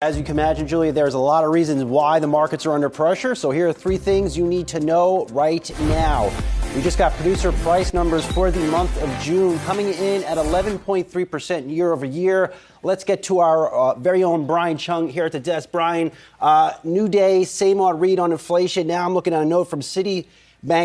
As you can imagine, Julie, there's a lot of reasons why the markets are under pressure. So here are three things you need to know right now. We just got producer price numbers for the month of June coming in at 11.3% year over year. Let's get to our very own Brian Cheung here at the desk. Brian, new day, same odd read on inflation. Now I'm looking at a note from Citibank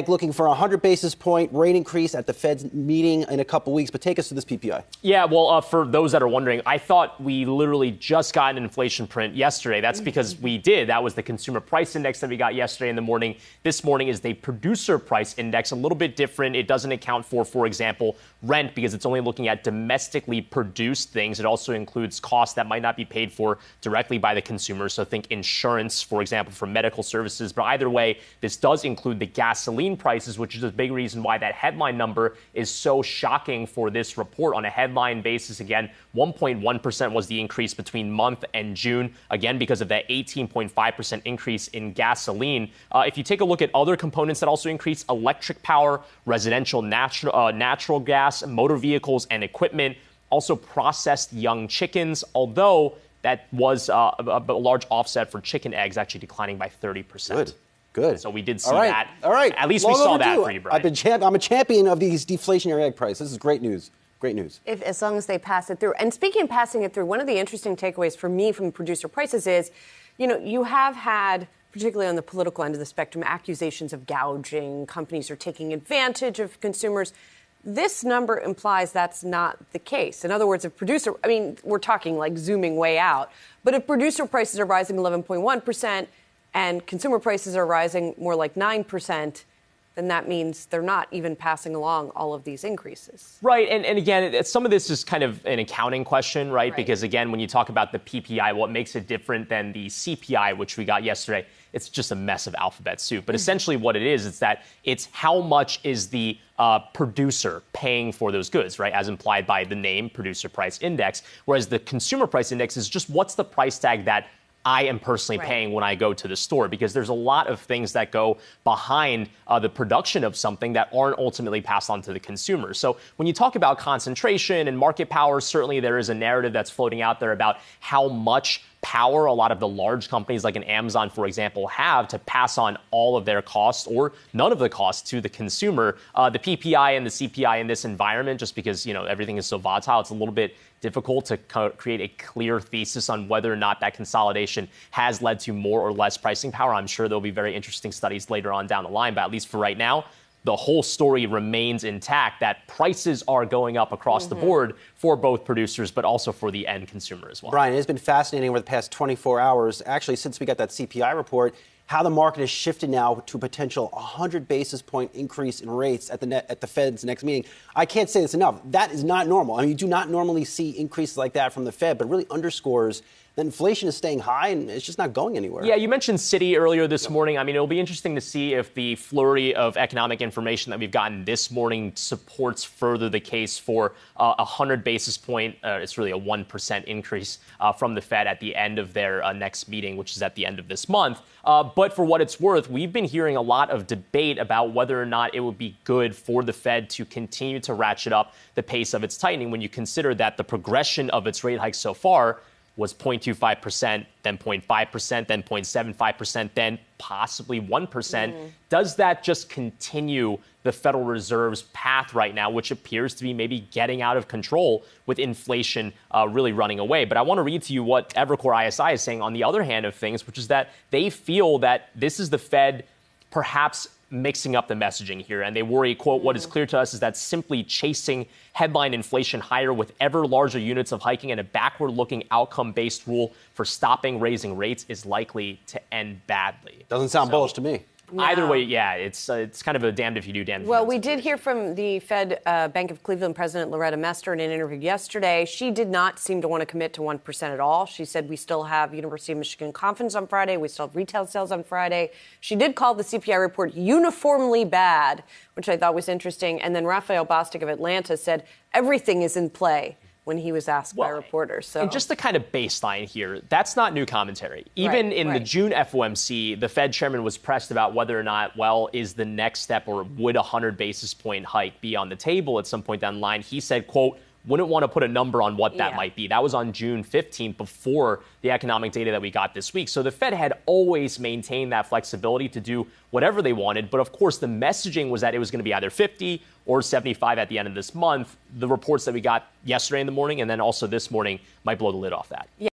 looking for a 100 basis point rate increase at the Fed's meeting in a couple weeks. But take us to this PPI. Yeah, well, for those that are wondering, I thought we literally just got an inflation print yesterday. That's because we did. That was the consumer price index that we got yesterday in the morning. This morning is the producer price index, a little bit different. It doesn't account for example, rent, because it's only looking at domestically produced things. It also includes costs that might not be paid for directly by the consumer. So think insurance, for example, for medical services. But either way, this does include the gasoline prices, which is a big reason why that headline number is so shocking for this report. On a headline basis, again, 1.1% was the increase between month and June, again, because of that 18.5% increase in gasoline. If you take a look at other components that also increase, electric power, residential natural gas, motor vehicles and equipment, also processed young chickens, although that was a large offset for chicken eggs, actually declining by 30%. Good. So we did see that. All right. At least we saw that for you, Brian. I'm a champion of these deflationary egg prices. This is great news. Great news. As long as they pass it through. And speaking of passing it through, one of the interesting takeaways for me from producer prices is, you have had, particularly on the political end of the spectrum, accusations of gouging. Companies are taking advantage of consumers. This number implies that's not the case. In other words, we're talking like zooming way out, but if producer prices are rising 11.1% and consumer prices are rising more like 9%, then that means they're not even passing along all of these increases. Right. And again, some of this is kind of an accounting question, right? Because, again, when you talk about the PPI, what makes it different than the CPI, which we got yesterday, it's just a mess of alphabet soup. But essentially what it is that it's how much is the producer paying for those goods, right, as implied by the name Producer Price Index, whereas the Consumer Price Index is just what's the price tag that I am personally paying when I go to the store, because there's a lot of things that go behind the production of something that aren't ultimately passed on to the consumer. So when you talk about concentration and market power, certainly there is a narrative that's floating out there about how much power a lot of the large companies like an Amazon, for example, have to pass on all of their costs or none of the costs to the consumer. The PPI and the CPI in this environment, just because, everything is so volatile, it's a little bit difficult to create a clear thesis on whether or not that consolidation has led to more or less pricing power. I'm sure there'll be very interesting studies later on down the line, but at least for right now, the whole story remains intact, that prices are going up across the board for both producers, but also for the end consumer as well. Brian, it has been fascinating over the past 24 hours, actually, since we got that CPI report, how the market has shifted now to a potential 100 basis point increase in rates at the Fed's next meeting. I can't say this enough. That is not normal. I mean, you do not normally see increases like that from the Fed, but it really underscores that inflation is staying high and it's just not going anywhere. Yeah, you mentioned Citi earlier this morning. I mean, it'll be interesting to see if the flurry of economic information that we've gotten this morning supports further the case for 100 basis point, it's really a 1% increase from the Fed at the end of their next meeting, which is at the end of this month. But for what it's worth, we've been hearing a lot of debate about whether or not it would be good for the Fed to continue to ratchet up the pace of its tightening when you consider that the progression of its rate hikes so far was 0.25%, then 0.5%, then 0.75%, then possibly 1%. Does that just continue the Federal Reserve's path right now, which appears to be maybe getting out of control with inflation really running away? But I want to read to you what Evercore ISI is saying on the other hand of things, which is that they feel that this is the Fed perhaps mixing up the messaging here. And they worry, quote, what is clear to us is that simply chasing headline inflation higher with ever larger units of hiking and a backward-looking outcome-based rule for stopping raising rates is likely to end badly. Doesn't sound bullish to me. No. Either way, yeah, it's kind of a damned if you do, damned if you don't. Well, we did hear from the Fed Bank of Cleveland President Loretta Mester in an interview yesterday. She did not seem to want to commit to 1% at all. She said we still have University of Michigan conference on Friday. We still have retail sales on Friday. She did call the CPI report uniformly bad, which I thought was interesting. And then Raphael Bostic of Atlanta said everything is in play when he was asked by reporters. So, and just the kind of baseline here, that's not new commentary. Even in the June FOMC, the Fed chairman was pressed about whether or not, is the next step or would a 100 basis point hike be on the table at some point down the line? He said, quote, wouldn't want to put a number on what that might be. That was on June 15th, before the economic data that we got this week. So the Fed had always maintained that flexibility to do whatever they wanted. But of course, the messaging was that it was going to be either 50 or 75 at the end of this month. The reports that we got yesterday in the morning and then also this morning might blow the lid off that.